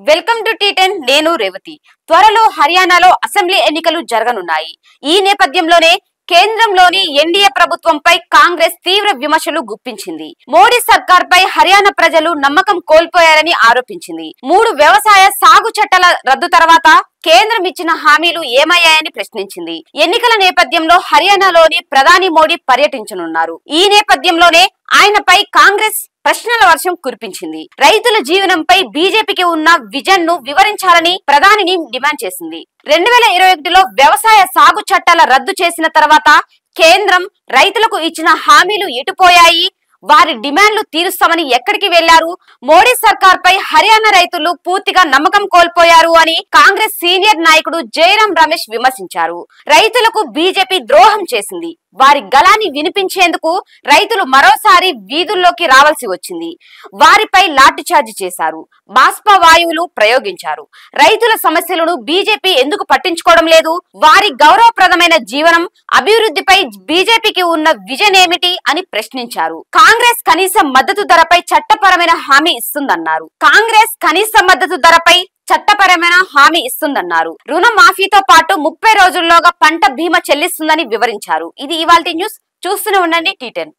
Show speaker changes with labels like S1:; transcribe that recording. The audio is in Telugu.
S1: వెల్కమ్ టు టీ10 నేను రేవతి. త్వరలో హర్యానాలో అసెంబ్లీ ఎన్నికలు జరగనున్నాయి. ఈ నేపథ్యంలోనే కేంద్రంలోని ఎన్డీఏ ప్రభుత్వంపై కాంగ్రెస్ తీవ్ర విమర్శలు గుప్పించింది. మోడీ సర్కార్ పై హర్యానా ప్రజలు నమ్మకం కోల్పోయారని ఆరోపించింది. 3 వ్యవసాయ సాగు చట్టాల రద్దు తర్వాత కేంద్రం ఇచ్చిన హామీలు ఏమయ్యాయని ప్రశ్నించింది. ఎన్నికల నేపథ్యంలో హర్యానాలోని ప్రధాని మోడీ పర్యటించనున్నారు. ఈ నేపథ్యంలోనే ఆయనపై కాంగ్రెస్ ప్రశ్నల వర్షం కురిపించింది. రైతుల జీవనంపై బీజేపీకి ఉన్న విజన్ ను వివరించాలని ప్రధానిని డిమాండ్ చేసింది. 2021లో వ్యవసాయ సాగు చట్టాల రద్దు చేసిన తర్వాత కేంద్రం రైతులకు ఇచ్చిన హామీలు ఎటుపోయాయి, వారి డిమాండ్లు తీరుస్తామని ఎక్కడికి వెళ్లారు, మోడీ సర్కార్ పై హర్యానా రైతులు పూర్తిగా నమ్మకం కోల్పోయారు అని కాంగ్రెస్ సీనియర్ నాయకుడు జైరాం రమేష్ విమర్శించారు. రైతులకు బీజేపీ ద్రోహం చేసింది. వారి గళాన్ని వినిపించేందుకు రైతులు మరోసారి వీధుల్లోకి రావాల్సి వచ్చింది. వారిపై లాఠీ చార్జి చేశారు, బాష్పవాయువులు ప్రయోగించారు. రైతుల సమస్యలను బీజేపీ ఎందుకు పట్టించుకోవడం లేదు, వారి గౌరవప్రదమైన జీవనం అభివృద్ధిపై బీజేపీకి ఉన్న విజన్ ఏమిటి అని ప్రశ్నించారు. కాంగ్రెస్ కనీస మద్దతు ధరపై చట్టపరమైన హామీ ఇస్తుందన్నారు. రుణమాఫీతో పాటు 30 రోజుల్లోగా పంట బీమా చెల్లిస్తుందని వివరించారు. ఇది ఇవాల్టి న్యూస్. చూస్తూనే ఉండండి టీ10.